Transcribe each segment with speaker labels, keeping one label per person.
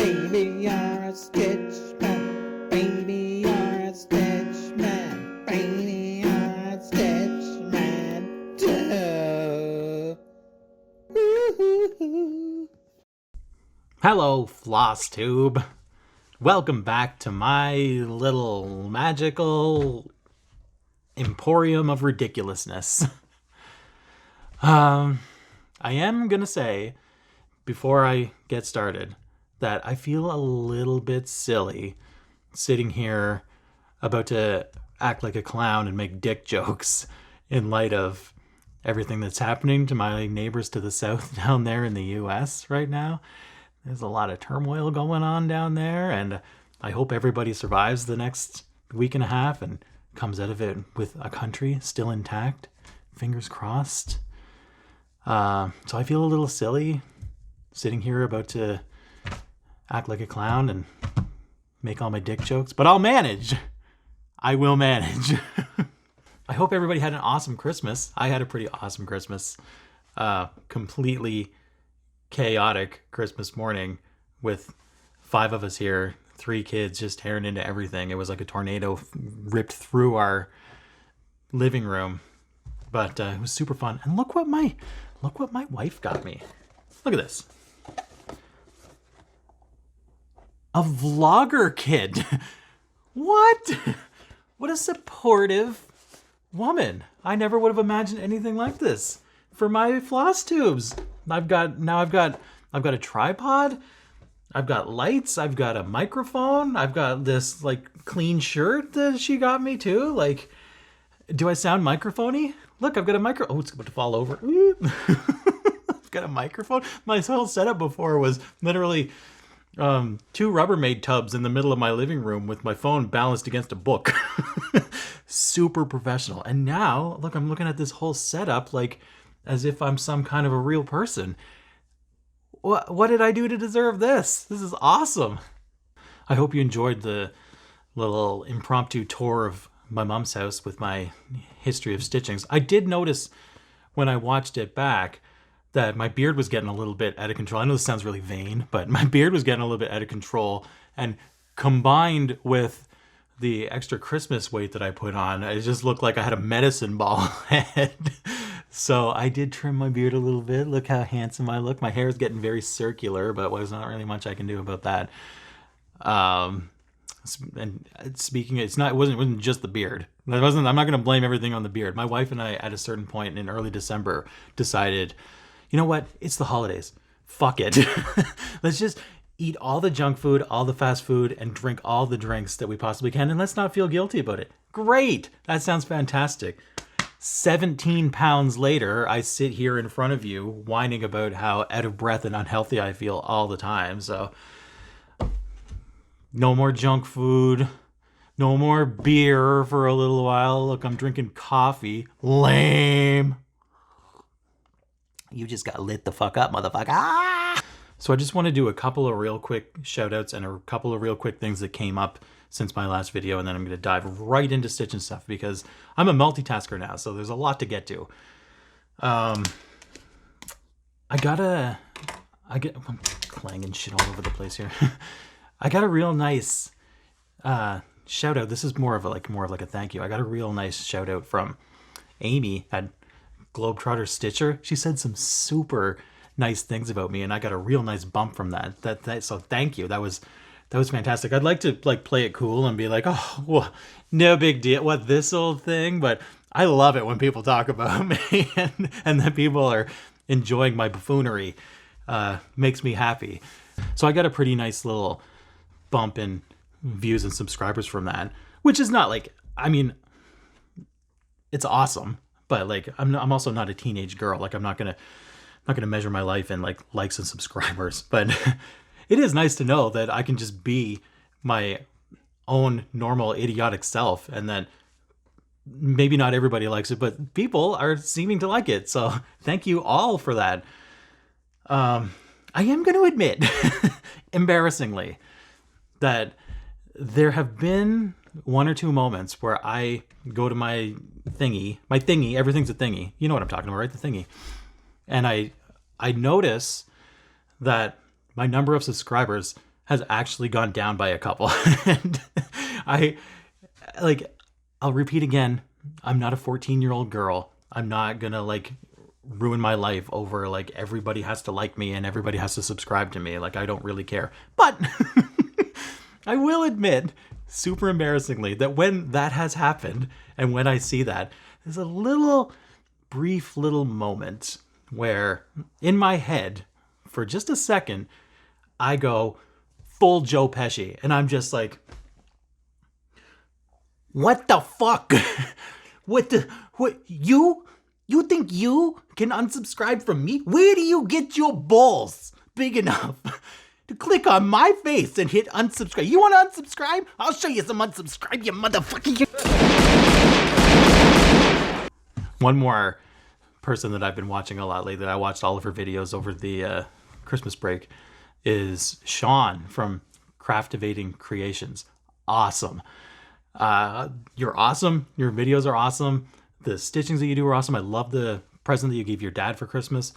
Speaker 1: Baby, you're a stitch man. Baby, you're a stitch man. Baby, you're a stitch man. Duh. Woo-hoo-hoo.
Speaker 2: Hello, Flosstube. Welcome back to my little magical emporium of ridiculousness. I am gonna say, before I get started, that I feel a little bit silly sitting here about to act like a clown and make dick jokes in light of everything that's happening to my neighbors to the south down there in the US right now. There's a lot of turmoil going on down there, and I hope everybody survives the next week and a half and comes out of it with a country still intact. Fingers crossed. So I feel a little silly sitting here about to act like a clown and make all my dick jokes, but I'll manage. I will manage. I hope everybody had an awesome Christmas. I had a pretty awesome Christmas. Completely chaotic Christmas morning with 5 of us here, 3 kids just tearing into everything. It was like a tornado ripped through our living room, but it was super fun. And look what my wife got me. Look at this. A vlogger kid. What? What a supportive woman. I never would have imagined anything like this for my floss tubes. I've got a tripod, I've got lights, I've got a microphone, I've got this like clean shirt that she got me too. Like, do I sound microphony? Look, I've got a micro. Oh, it's about to fall over. I've got a microphone. My whole setup before was literally 2 Rubbermaid tubs in the middle of my living room with my phone balanced against a book. Super professional. And now, look, I'm looking at this whole setup like as if I'm some kind of a real person. What did I do to deserve this? This is awesome. I hope you enjoyed the little impromptu tour of my mom's house with my history of stitchings. I did notice when I watched it back that my beard was getting a little bit out of control. I know this sounds really vain, but my beard was getting a little bit out of control, and combined with the extra Christmas weight that I put on, it just looked like I had a medicine ball head. So I did trim my beard a little bit. Look how handsome I look. My hair is getting very circular, but there's not really much I can do about that. And speaking, it wasn't just the beard. I'm not going to blame everything on the beard. My wife and I, at a certain point in early December, decided, you know what? It's the holidays. Fuck it. Let's just eat all the junk food, all the fast food, and drink all the drinks that we possibly can, and let's not feel guilty about it. Great. That sounds fantastic. 17 pounds later, I sit here in front of you whining about how out of breath and unhealthy I feel all the time. So no more junk food, no more beer for a little while. Look, I'm drinking coffee. Lame. You just got lit the fuck up, motherfucker. Ah! So I just want to do a couple of real quick shout outs and a couple of real quick things that came up since my last video, and then I'm going to dive right into stitching stuff because I'm a multitasker now, so there's a lot to get to. I'm clanging shit all over the place here. I got a real nice shout out. This is more of like a thank you. I got a real nice shout out from Amy at Globetrotter Stitcher. She said some super nice things about me, and I got a real nice bump from that. So thank you. That was fantastic. I'd like to play it cool and be like, oh, well, no big deal. What, this old thing? But I love it when people talk about me and that people are enjoying my buffoonery. Makes me happy. So I got a pretty nice little bump in views and subscribers from that, which is not it's awesome, but I'm also not a teenage girl. I'm not gonna measure my life in likes and subscribers, but it is nice to know that I can just be my own normal idiotic self, and that maybe not everybody likes it, but people are seeming to like it. So thank you all for that. I am going to admit, embarrassingly, that there have been 1 or 2 moments where I go to my thingy, everything's a thingy. You know what I'm talking about, right? The thingy. And I notice that my number of subscribers has actually gone down by a couple. And I'll repeat again, I'm not a 14-year-old girl. I'm not gonna like ruin my life over like everybody has to like me and everybody has to subscribe to me. Like, I don't really care. But I will admit, super embarrassingly, that when that has happened and when I see that, there's a brief little moment where in my head, for just a second, I go full Joe Pesci, and I'm just like, what the fuck? What you think you can unsubscribe from me? Where do you get your balls big enough to click on my face and hit unsubscribe? You want to unsubscribe? I'll show you some unsubscribe, you motherfucker. One more person that I've been watching a lot lately, that I watched all of her videos over the Christmas break, is Sean from Craftivating Creations. Awesome. You're awesome. Your videos are awesome. The stitchings that you do are awesome. I love the present that you gave your dad for Christmas.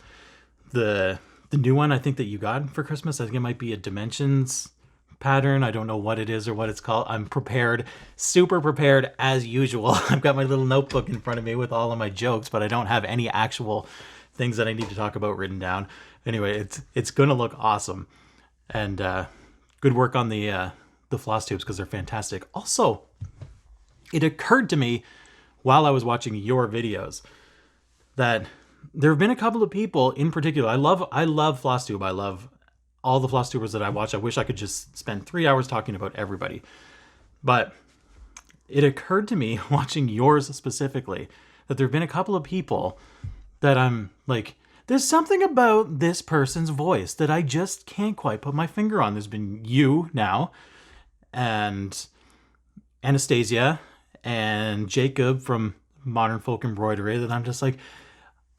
Speaker 2: The new one I think that you got for Christmas, I think it might be a dimensions pattern. I don't know what it is or what it's called. I'm prepared, super prepared as usual. I've got my little notebook in front of me with all of my jokes, but I don't have any actual things that I need to talk about written down. Anyway, it's gonna look awesome. And good work on the floss tubes, because they're fantastic. Also, it occurred to me while I was watching your videos that there have been a couple of people in particular. I love FLOSSTUBE. I love all the FLOSSTUBERS that I watch. I wish I could just spend 3 hours talking about everybody. But it occurred to me watching yours specifically that there have been a couple of people that I'm like, there's something about this person's voice that I just can't quite put my finger on. There's been you now, and Anastasia, and Jacob from Modern Folk Embroidery, that I'm just like,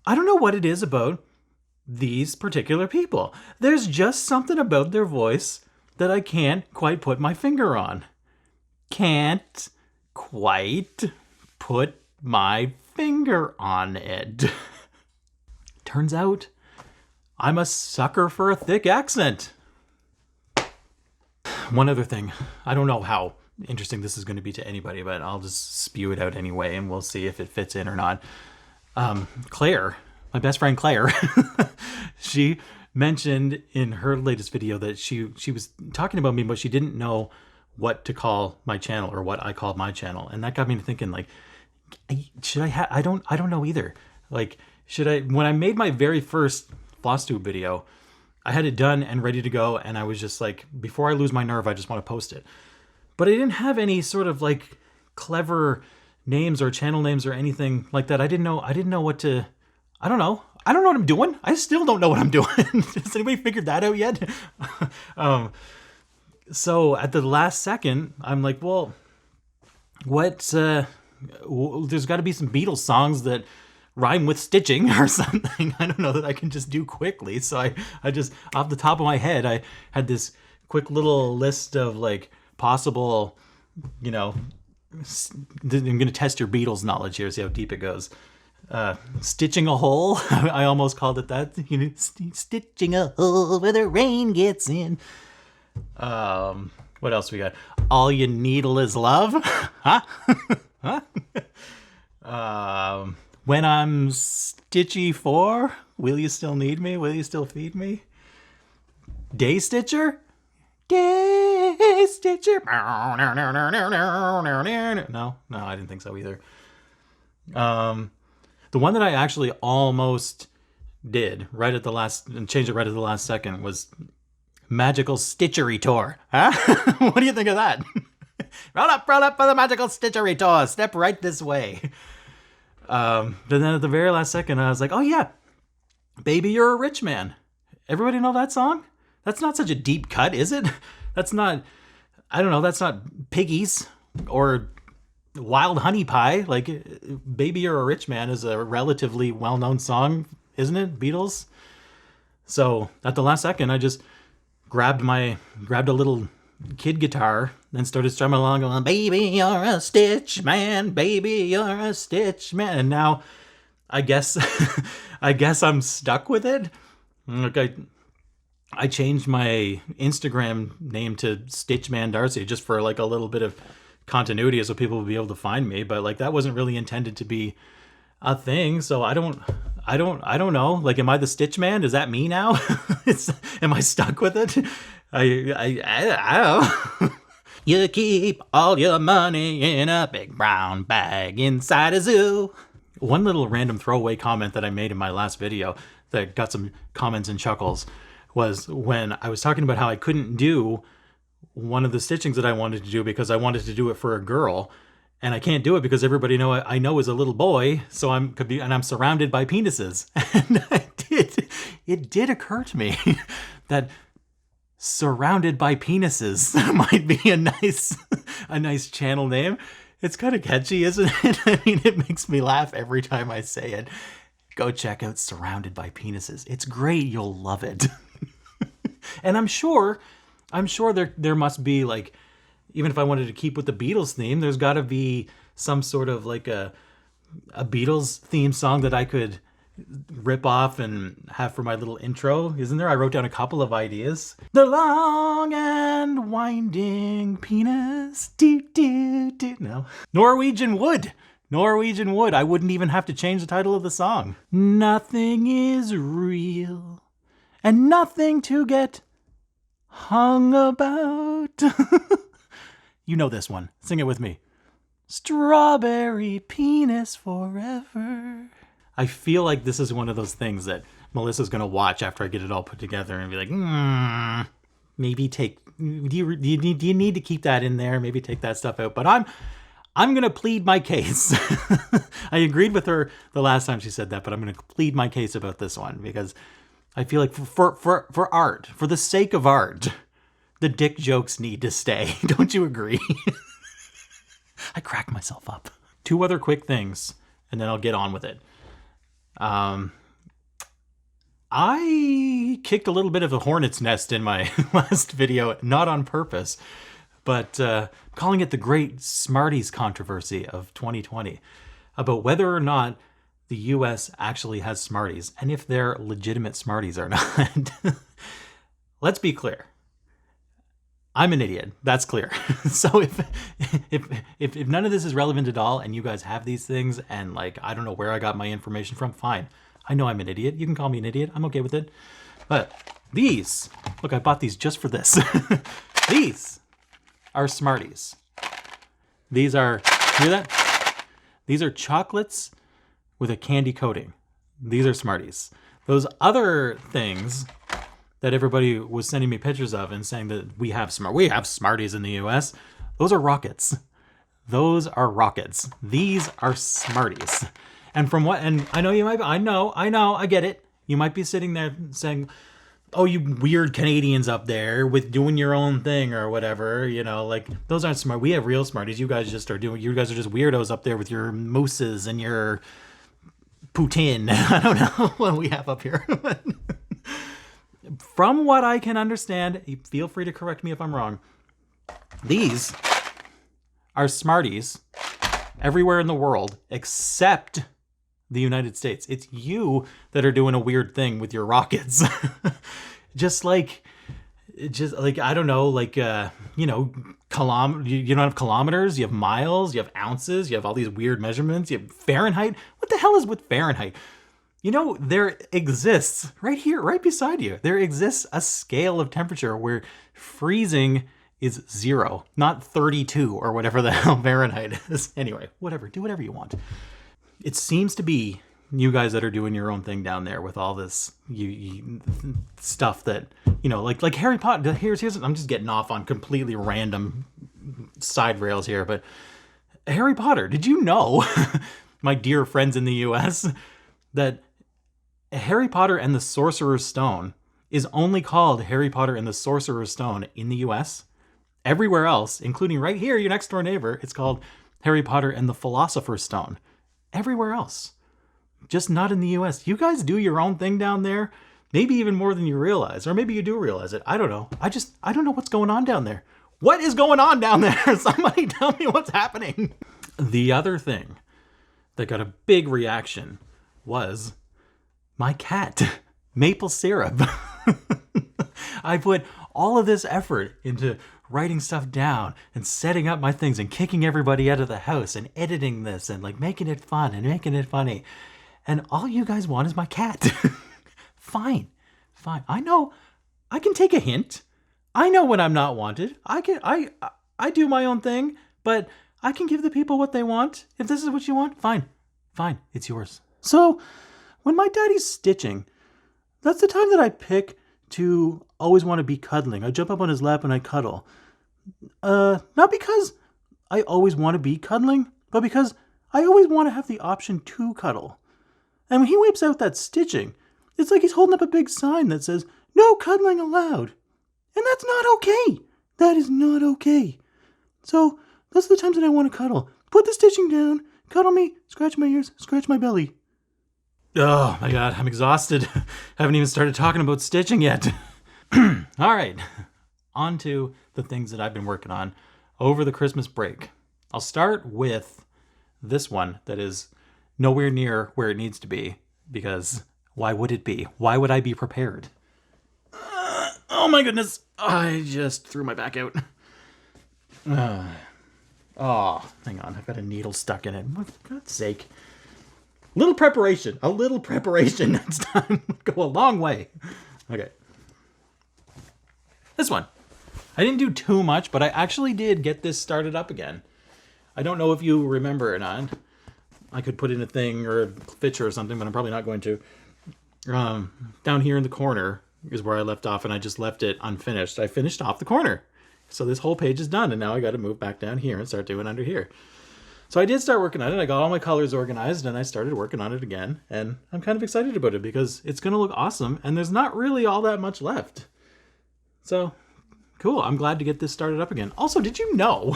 Speaker 2: I don't know what it is about these particular people. There's just something about their voice that I can't quite put my finger on. Can't quite put my finger on it. Turns out I'm a sucker for a thick accent. One other thing, I don't know how interesting this is going to be to anybody, but I'll just spew it out anyway, and we'll see if it fits in or not. Claire, my best friend Claire, she mentioned in her latest video that she was talking about me, but she didn't know what to call my channel or what I called my channel, and that got me to thinking, like, should I I don't know either. Like, should I, when I made my very first FLOSSTUBE video, I had it done and ready to go, and I was just like, before I lose my nerve, I just want to post it. But I didn't have any sort of like clever names or channel names or anything like that. I didn't know what to, I don't know what I'm doing. I still don't know what I'm doing. Has anybody figured that out yet? So at the last second, I'm like, well, there's got to be some Beatles songs that rhyme with stitching or something. I don't know that I can just do quickly. So I just, off the top of my head, I had this quick little list of like possible, you know, I'm going to test your Beatles knowledge here, see how deep it goes. Stitching a hole. I almost called it that. You know, stitching a hole where the rain gets in. What else we got? All you needle is love. Huh? Huh? When I'm stitchy 4, will you still need me? Will you still feed me? Day Stitcher? Day Stitcher. No, I didn't think so either. The one that I actually almost did right at the last, and changed it right at the last second, was Magical Stitchery Tour. Huh? What do you think of that? Roll up for the Magical Stitchery Tour. Step right this way. But then at the very last second, I was like, oh yeah, Baby You're a Rich Man. Everybody know that song? That's not such a deep cut, is it? That's not, I don't know, that's not Piggies or Wild Honey Pie. Like, Baby You're a Rich Man is a relatively well-known song, isn't it? Beatles. So at the last second, I just grabbed a little kid guitar and started strumming along, going, baby, you're a stitch man, baby, you're a stitch man. And now I guess I'm stuck with it. Okay, I changed my Instagram name to Stitchman Darcy just for like a little bit of continuity so people would be able to find me. But like that wasn't really intended to be a thing. So I don't know. Like, am I the Stitchman? Is that me now? Am I stuck with it? I don't know. You keep all your money in a big brown bag inside a zoo. One little random throwaway comment that I made in my last video that got some comments and chuckles was when I was talking about how I couldn't do one of the stitchings that I wanted to do because I wanted to do it for a girl, and I can't do it because everybody I know is a little boy, so I'm surrounded by penises. And it did occur to me that surrounded by penises might be a nice channel name. It's kind of catchy, isn't it? I mean, it makes me laugh every time I say it. Go check out Surrounded by Penises. It's great. You'll love it. And I'm sure there must be, like, even if I wanted to keep with the Beatles theme, there's got to be some sort of like a Beatles theme song that I could rip off and have for my little intro, isn't there? I wrote down a couple of ideas. The long and winding penis. Do, do, do. No. Norwegian Wood. I wouldn't even have to change the title of the song. Nothing is real and nothing to get hung about. You know this one. Sing it with me. Strawberry penis forever. I feel like this is one of those things that Melissa's going to watch after I get it all put together and be like, maybe do you need to keep that in there? Maybe take that stuff out. But I'm going to plead my case. I agreed with her the last time she said that, but I'm going to plead my case about this one because I feel like for art, for the sake of art, the dick jokes need to stay. Don't you agree? I cracked myself up. 2 other quick things, and then I'll get on with it. I kicked a little bit of a hornet's nest in my last video, not on purpose, but calling it the Great Smarties Controversy of 2020, about whether or not the US actually has Smarties, and if they're legitimate Smarties or not. Let's be clear. I'm an idiot. That's clear. So if none of this is relevant at all and you guys have these things and like I don't know where I got my information from, fine. I know I'm an idiot. You can call me an idiot. I'm okay with it. But these, look, I bought these just for this. These are Smarties. These are, hear that? These are chocolates with a candy coating. These are Smarties. Those other things that everybody was sending me pictures of and saying that we have Smarties in the US. Those are rockets. Those are rockets. These are Smarties. And I know you might be, I know, I get it. You might be sitting there saying, oh, you weird Canadians up there with doing your own thing or whatever, you know, like those aren't smart. We have real Smarties. You guys are just weirdos up there with your mousses and your poutine. I don't know what we have up here. From what I can understand, feel free to correct me if I'm wrong. These are Smarties everywhere in the world except the United States. It's you that are doing a weird thing with your rockets. just like I don't know, like you know, you don't have kilometers, you have miles, you have ounces, you have all these weird measurements, you have Fahrenheit. What the hell is with Fahrenheit? You know, there exists, right here, right beside you, there exists a scale of temperature where freezing is 0, not 32 or whatever the hell Fahrenheit is. Anyway, whatever, do whatever you want. It seems to be you guys that are doing your own thing down there with all this stuff that, you know, like Harry Potter. Here's I'm just getting off on completely random side rails here, but Harry Potter, did you know, my dear friends in the US, that Harry Potter and the Sorcerer's Stone is only called Harry Potter and the Sorcerer's Stone in the US. Everywhere else, including right here, your next door neighbor, it's called Harry Potter and the Philosopher's Stone. Everywhere else. Just not in the US. You guys do your own thing down there, maybe even more than you realize, or maybe you do realize it. I don't know. I don't know what's going on down there. What is going on down there? Somebody tell me what's happening. The other thing that got a big reaction was my cat, Maple Syrup. I put all of this effort into writing stuff down and setting up my things and kicking everybody out of the house and editing this and like making it fun and making it funny. And all you guys want is my cat. Fine. I know I can take a hint. I know when I'm not wanted. I do my own thing, but I can give the people what they want. If this is what you want, fine, it's yours. So when my daddy's stitching, that's the time that I pick to always want to be cuddling. I jump up on his lap and I cuddle. Not because I always want to be cuddling, but because I always want to have the option to cuddle. And when he whips out that stitching, it's like he's holding up a big sign that says, "No cuddling allowed." And that's not okay. That is not okay. So those are the times that I want to cuddle. Put the stitching down, cuddle me, scratch my ears, scratch my belly. Oh my God, I'm exhausted. Haven't even started talking about stitching yet. All right, on to the things that I've been working on over the Christmas break. I'll start with this one that is nowhere near where it needs to be, because why would it be? Why would I be prepared? Oh my goodness, I just threw my back out. Oh, hang on, I've got a needle stuck in it. For God's sake. A little preparation next time would go a long way. Okay. This one. I didn't do too much, but I actually did get this started up again. I don't know if you remember or not. I could put in a thing or a picture or something, but I'm probably not going to. Down here in the corner is where I left off, and I just left it unfinished. I finished off the corner. So this whole page is done, and now I got to move back down here and start doing under here. So I did start working on it. I got all my colors organized, and I started working on it again. And I'm kind of excited about it because it's going to look awesome, and there's not really all that much left. So, cool. I'm glad to get this started up again. Also, did you know,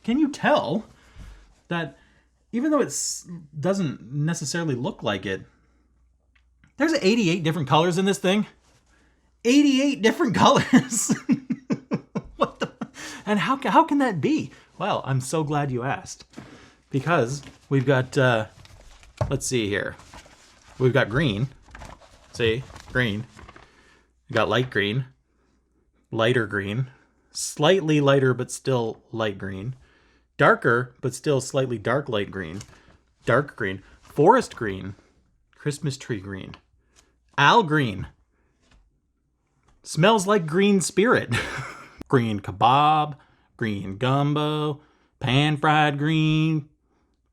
Speaker 2: can you tell that even though it doesn't necessarily look like it, there's 88 different colors in this thing? 88 different colors! What the? And how can that be? Well, I'm so glad you asked. Because we've got, let's see here. We've got green. See? Green. We've got light green. Lighter green. Slightly lighter but still light green. Darker but still slightly dark light green. Dark green. Forest green. Christmas tree green. Al green. Smells like green spirit. Green kebab. Green gumbo. Pan-fried green.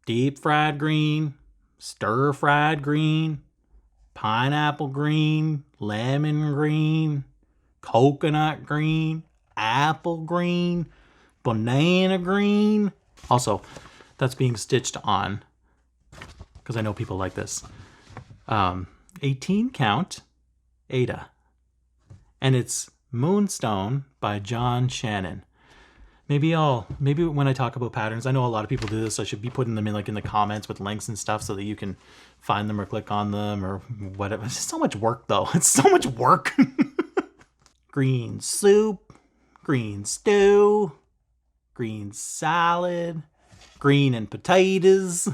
Speaker 2: Deep-fried green. Stir-fried green. Pineapple green. Lemon green. Coconut green. Apple green. Banana green. Also, that's being stitched on, because I know people like this. 18 count Ada. And it's Moonstone by Shannon. Maybe when I talk about patterns, I know a lot of people do this, so I should be putting them in the comments with links and stuff so that you can find them or click on them or whatever. It's just so much work though. It's so much work. Green soup, green stew, green salad, green and potatoes,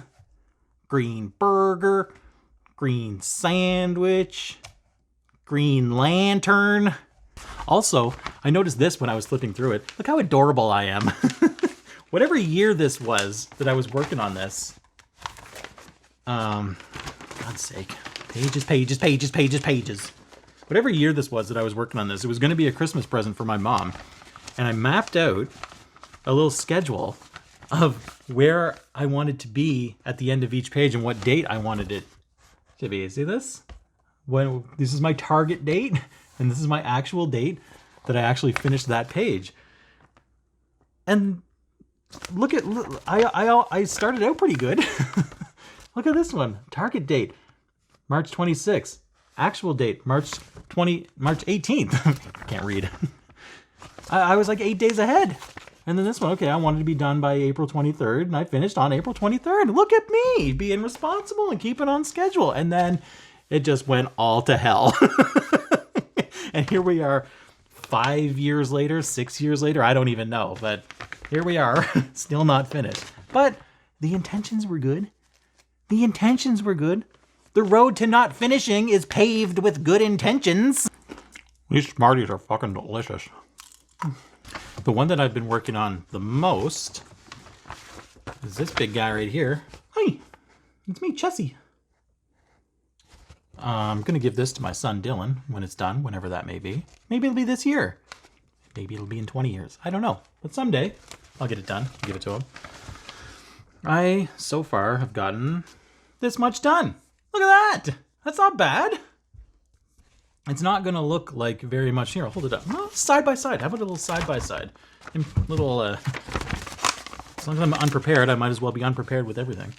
Speaker 2: green burger, green sandwich, green lantern. Also, I noticed this when I was flipping through it. Look how adorable I am. Whatever year this was that I was working on this. God's sake. Pages. Whatever year this was that I was working on this, it was going to be a Christmas present for my mom. And I mapped out a little schedule of where I wanted to be at the end of each page and what date I wanted it to be. See this? This is my target date. And this is my actual date that I actually finished that page. And look, I started out pretty good. Look at this one. Target date, March 26th. Actual date, March 18th. Can't read. I was like 8 days ahead. And then this one, okay, I wanted to be done by April 23rd, and I finished on April 23rd. Look at me being responsible and keeping on schedule. And then it just went all to hell. And here we are 5 years later, 6 years later, I don't even know, but here we are, still not finished. But the intentions were good. The road to not finishing is paved with good intentions. These Smarties are fucking delicious. The one that I've been working on the most is this big guy right here. Hi, it's me, Chessie. I'm going to give this to my son, Dylan, when it's done, whenever that may be. Maybe it'll be this year. Maybe it'll be in 20 years. I don't know. But someday, I'll get it done. Give it to him. I, so far, have gotten this much done. Look at that. That's not bad. It's not going to look like very much. Here, I'll hold it up. Well, side by side. How about a little side by side? Little, as long as I'm unprepared, I might as well be unprepared with everything.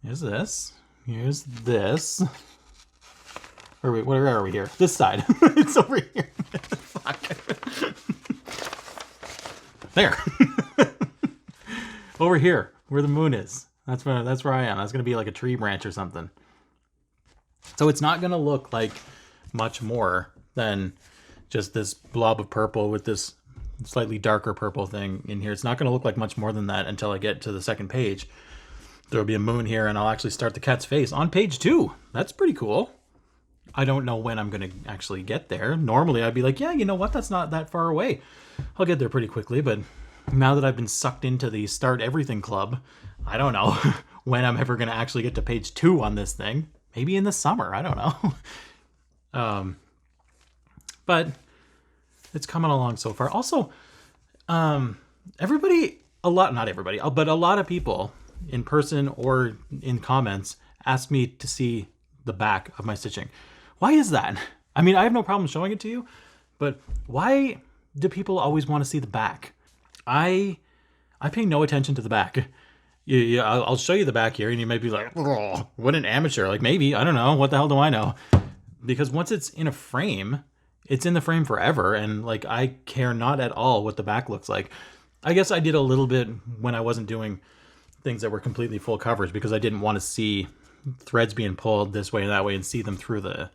Speaker 2: Here's this. Here's this. Or wait, where are we here? This side. It's over here. Fuck. There. Over here, where the moon is. That's where I am. That's gonna be like a tree branch or something. So it's not gonna look like much more than just this blob of purple with this slightly darker purple thing in here. It's not gonna look like much more than that until I get to the second page. There'll be a moon here, and I'll actually start the cat's face on page 2. That's pretty cool. I don't know when I'm going to actually get there. Normally, I'd be like, yeah, you know what? That's not that far away. I'll get there pretty quickly, but now that I've been sucked into the Start Everything Club, I don't know when I'm ever going to actually get to page 2 on this thing. Maybe in the summer. I don't know. But it's coming along so far. Also, not everybody, but a lot of people in person or in comments ask me to see the back of my stitching. Why is that? I mean, I have no problem showing it to you, but why do people always want to see the back? I pay no attention to the back. I'll show you the back here, and you might be like, oh, what an amateur. Like, maybe, I don't know. What the hell do I know? Because once it's in a frame, it's in the frame forever, and like, I care not at all what the back looks like. I guess I did a little bit when I wasn't doing things that were completely full coverage, because I didn't want to see threads being pulled this way and that way and see them through the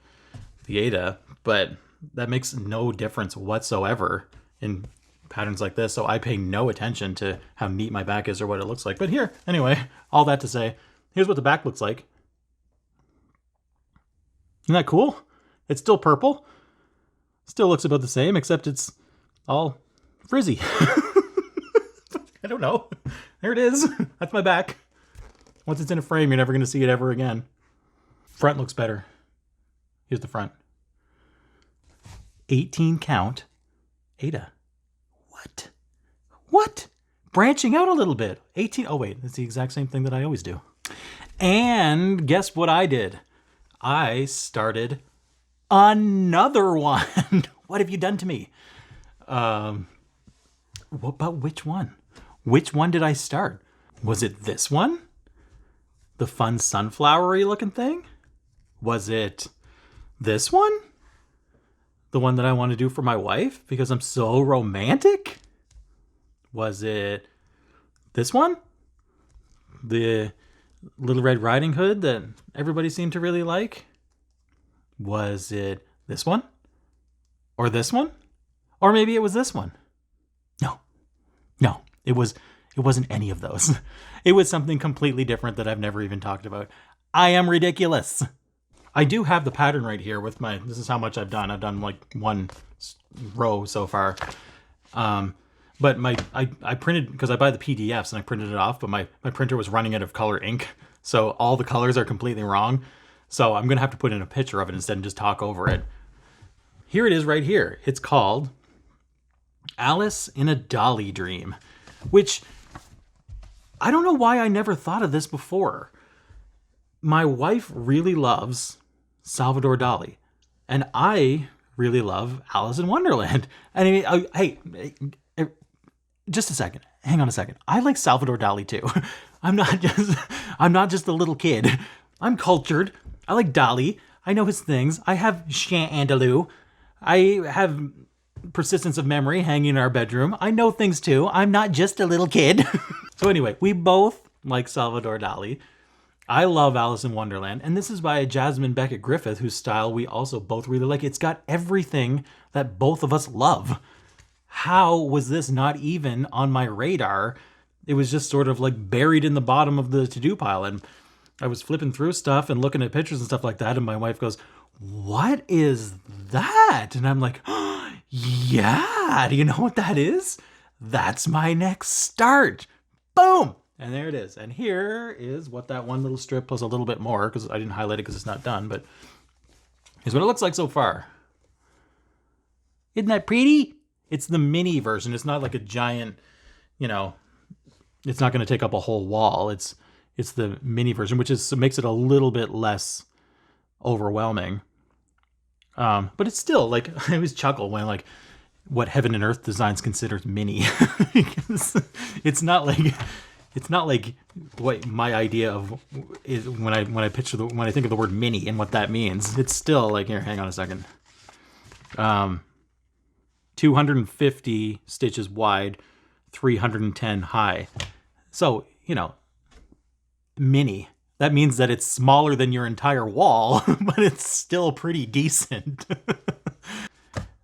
Speaker 2: Ada, but that makes no difference whatsoever in patterns like this, so I pay no attention to how neat my back is or what it looks like. But here, anyway, all that to say, here's what the back looks like. Isn't that cool? It's still purple. Still looks about the same, except it's all frizzy. I don't know. There it is. That's my back. Once it's in a frame, you're never going to see it ever again. Front looks better. Here's the front. 18 count Ada. What? What? Branching out a little bit. 18. Oh, wait. It's the exact same thing that I always do. And guess what I did? I started another one. What have you done to me? But which one? Which one did I start? Was it this one? The fun sunflowery looking thing? Was it this one? The one that I want to do for my wife because I'm so romantic? Was it this one? The Little Red Riding Hood that everybody seemed to really like? Was it this one? Or this one? Or maybe it was this one? No, it wasn't any of those. It was something completely different that I've never even talked about. I am ridiculous. I do have the pattern right here with this is how much I've done. I've done like one row so far. But I printed, because I buy the PDFs and I printed it off, but my printer was running out of color ink. So all the colors are completely wrong. So I'm going to have to put in a picture of it instead and just talk over it. Here it is right here. It's called Alice in a Dali Dream, which I don't know why I never thought of this before. My wife really loves Salvador Dali, and I really love Alice in Wonderland. And I mean, hey, just a second. Hang on a second. I like Salvador Dali too. I'm not just a little kid. I'm cultured. I like Dali. I know his things. I have Shannon. I have persistence of memory hanging in our bedroom. I know things too. I'm not just a little kid. So anyway, we both like Salvador Dali. I love Alice in Wonderland, and this is by Jasmine Becket-Griffith, whose style we also both really like. It's got everything that both of us love. How was this not even on my radar? It was just sort of like buried in the bottom of the to-do pile, and I was flipping through stuff and looking at pictures and stuff like that, and my wife goes, what is that? And I'm like, oh, yeah, do you know what that is? That's my next start. Boom. And there it is. And here is what that one little strip plus a little bit more, because I didn't highlight it because it's not done, but here's what it looks like so far. Isn't that pretty? It's the mini version. It's not like a giant, you know, it's not going to take up a whole wall. It's the mini version, which makes it a little bit less overwhelming. But it's still like, I always chuckle when like what Heaven and Earth Designs considers mini. it's not like what my idea of is when I think of the word mini and what that means. It's still like, here, hang on a second. 250 stitches wide, 310 high. So, you know, mini. That means that it's smaller than your entire wall, but it's still pretty decent.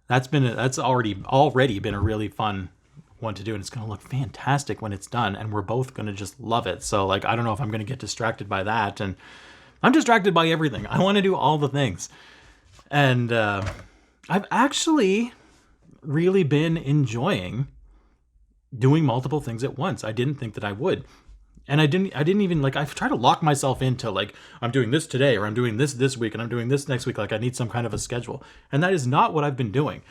Speaker 2: That's already been a really fun one to do, and it's going to look fantastic when it's done, and we're both going to just love it. So, like, I don't know if I'm going to get distracted by that, and I'm distracted by everything. I want to do all the things. And I've actually really been enjoying doing multiple things at once. I didn't think that I would. And I didn't even, like, I've tried to lock myself into, like, I'm doing this today, or I'm doing this week, and I'm doing this next week. Like, I need some kind of a schedule. And that is not what I've been doing.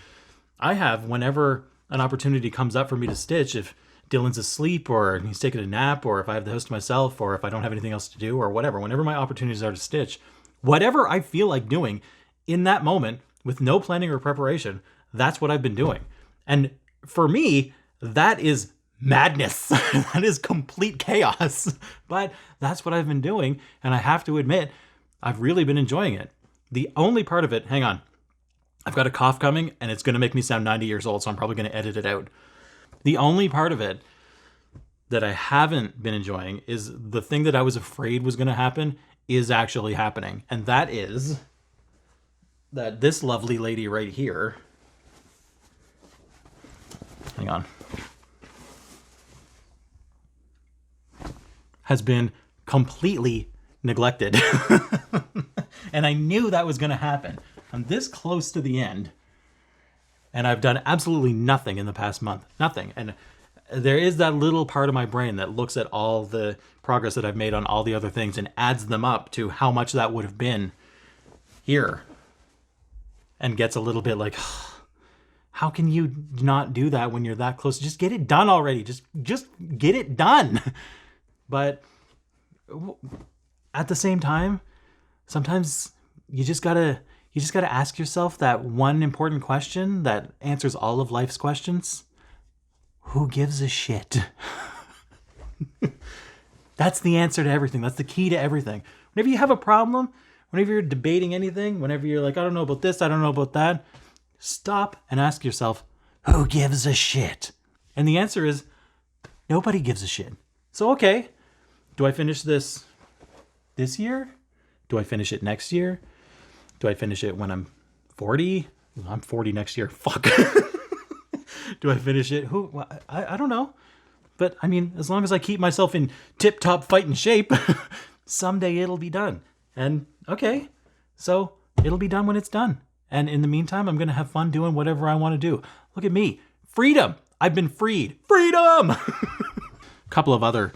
Speaker 2: I have, whenever an opportunity comes up for me to stitch, if Dylan's asleep, or he's taking a nap, or if I have the house to myself, or if I don't have anything else to do, or whatever, whenever my opportunities are to stitch, whatever I feel like doing in that moment, with no planning or preparation, that's what I've been doing. And for me, that is madness. That is complete chaos. But that's what I've been doing, and I have to admit, I've really been enjoying it. The only part of it, hang on, I've got a cough coming, and it's going to make me sound 90 years old, so I'm probably going to edit it out. The only part of it that I haven't been enjoying is the thing that I was afraid was going to happen is actually happening. And that is that this lovely lady right here, hang on, has been completely neglected. And I knew that was going to happen. I'm this close to the end, and I've done absolutely nothing in the past month. Nothing. And there is that little part of my brain that looks at all the progress that I've made on all the other things and adds them up to how much that would have been here, and gets a little bit like, how can you not do that when you're that close? Just get it done already. Just get it done. But at the same time, sometimes you just gotta ask yourself that one important question that answers all of life's questions. Who gives a shit? That's the answer to everything. That's the key to everything. Whenever you have a problem, whenever you're debating anything, whenever you're like, I don't know about this, I don't know about that, stop and ask yourself, who gives a shit? And the answer is, nobody gives a shit. So, okay, do I finish this year? Do I finish it next year? Do I finish it when I'm 40? I'm 40 next year. Fuck. Do I finish it? I don't know. But, I mean, as long as I keep myself in tip-top fighting shape, someday it'll be done. And, okay, so it'll be done when it's done. And in the meantime, I'm going to have fun doing whatever I want to do. Look at me. Freedom. I've been freed. Freedom! A couple of other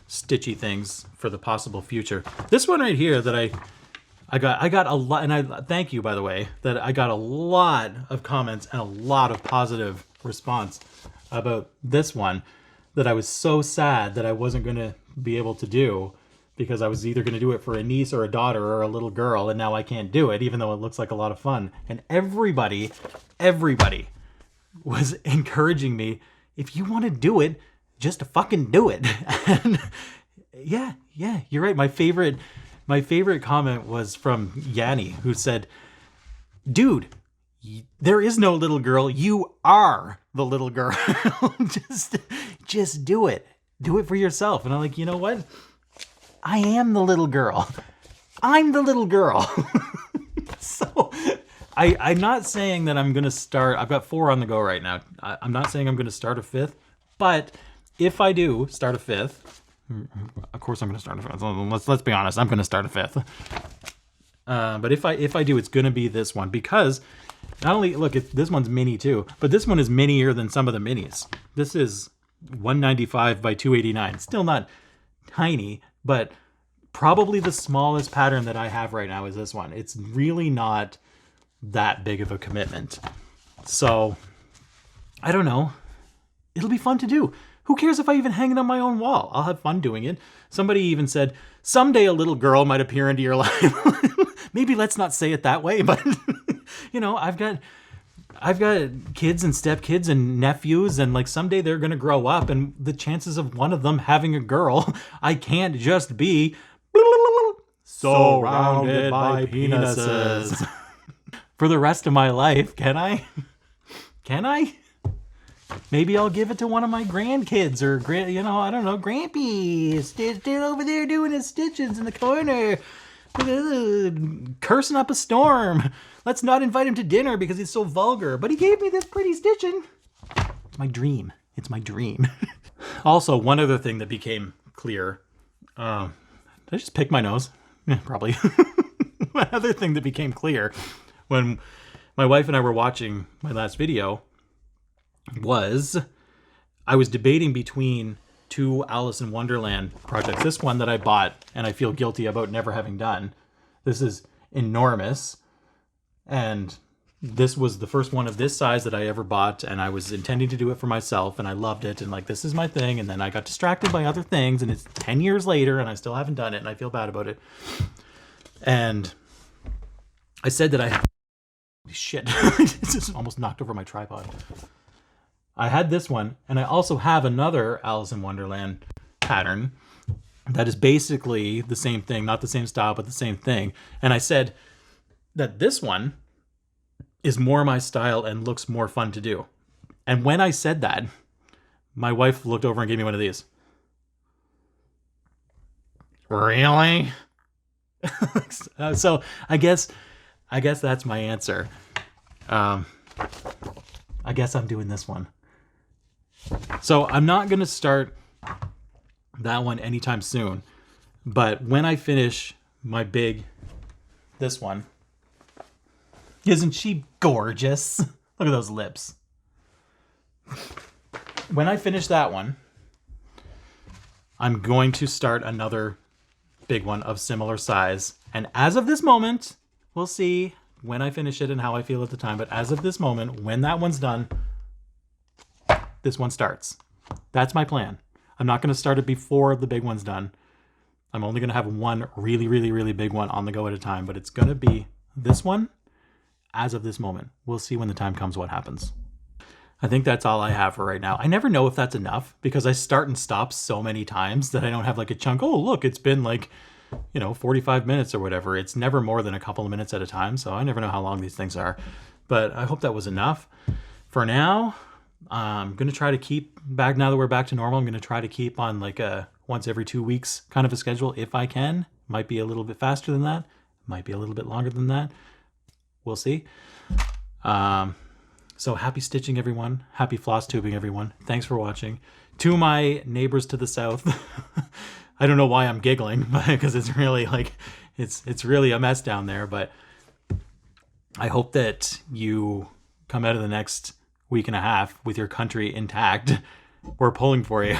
Speaker 2: stitchy things for the possible future. This one right here that I got a lot, and I thank you, by the way, that I got a lot of comments and a lot of positive response about this one, that I was so sad that I wasn't going to be able to do, because I was either going to do it for a niece or a daughter or a little girl, and now I can't do it, even though it looks like a lot of fun. And everybody was encouraging me, if you want to do it, just fucking do it. And yeah, you're right. My favorite comment was from Yani, who said, dude, there is no little girl. You are the little girl. just do it. Do it for yourself. And I'm like, you know what? I am the little girl. I'm the little girl. So I'm not saying that I'm going to start. I've got 4 on the go right now. I'm not saying I'm going to start a 5th, but if I do start a 5th, of course I'm going to start a 5th. Let's be honest. I'm going to start a 5th. But if I do, it's going to be this one, because not only, look, this one's mini too, but this one is minier than some of the minis. This is 195 by 289. Still not tiny, but probably the smallest pattern that I have right now is this one. It's really not that big of a commitment. So I don't know. It'll be fun to do. Who cares if I even hang it on my own wall? I'll have fun doing it. Somebody even said, someday a little girl might appear into your life. Maybe let's not say it that way, but you know, I've got kids and stepkids and nephews, and like someday they're going to grow up, and the chances of one of them having a girl, I can't just be surrounded by penises for the rest of my life, can I? Can I? Maybe I'll give it to one of my grandkids, or I don't know, Grampy. Still over there doing his stitches in the corner, cursing up a storm. Let's not invite him to dinner because he's so vulgar. But he gave me this pretty stitching. It's my dream. It's my dream. Also, one other thing that became clear. Did I just pick my nose? Yeah, probably. One other thing that became clear when my wife and I were watching my last video was I was debating between two Alice in Wonderland projects. This one that I bought and I feel guilty about never having done. This is enormous. And this was the first one of this size that I ever bought, and I was intending to do it for myself, and I loved it, and like, this is my thing. And then I got distracted by other things, and it's 10 years later and I still haven't done it, and I feel bad about it. And I said that shit, this just almost knocked over my tripod. I had this one, and I also have another Alice in Wonderland pattern that is basically the same thing, not the same style, but the same thing. And I said that this one is more my style and looks more fun to do. And when I said that, my wife looked over and gave me one of these. Really? So I guess that's my answer. I guess I'm doing this one. So I'm not going to start that one anytime soon. But when I finish this one, isn't she gorgeous? Look at those lips. When I finish that one, I'm going to start another big one of similar size. And as of this moment, we'll see when I finish it and how I feel at the time. But as of this moment, when that one's done, this one starts. That's my plan. I'm not going to start it before the big one's done. I'm only going to have one really, really, really big one on the go at a time. But it's going to be this one as of this moment. We'll see when the time comes what happens. I think that's all I have for right now. I never know if that's enough because I start and stop so many times that I don't have like a chunk. Oh, look, it's been like, 45 minutes or whatever. It's never more than a couple of minutes at a time. So I never know how long these things are. But I hope that was enough. For now, I'm going to try to keep back, now that we're back to normal, I'm going to try to keep on like a once every 2 weeks kind of a schedule if I can. Might be a little bit faster than that. Might be a little bit longer than that. We'll see. So happy stitching, everyone. Happy floss tubing, everyone. Thanks for watching. To my neighbors to the south, I don't know why I'm giggling, because it's really like, it's really a mess down there. But I hope that you come out of the next week and a half with your country intact. We're pulling for you.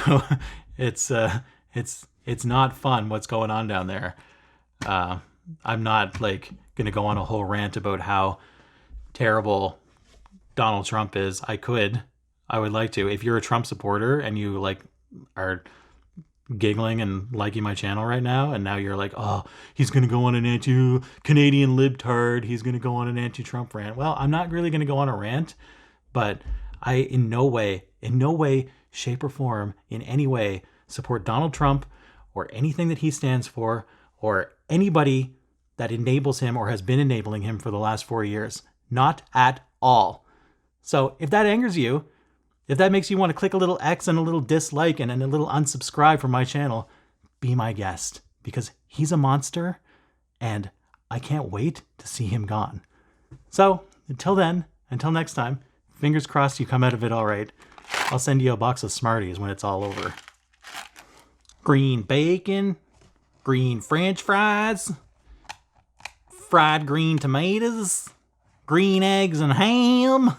Speaker 2: It's not fun what's going on down there. I'm not like going to go on a whole rant about how terrible Donald Trump is. I would like to. If you're a Trump supporter and you like are giggling and liking my channel right now, and now you're like, oh, he's going to go on an anti-Canadian libtard. He's going to go on an anti-Trump rant. Well, I'm not really going to go on a rant, but I in no way, shape or form, in any way support Donald Trump or anything that he stands for or anybody that enables him or has been enabling him for the last 4 years. Not at all. So if that angers you, if that makes you want to click a little X and a little dislike and a little unsubscribe from my channel, be my guest, because he's a monster and I can't wait to see him gone. So until then, until next time, fingers crossed you come out of it all right. I'll send you a box of Smarties when it's all over. Green bacon, green French fries, fried green tomatoes, green eggs and ham.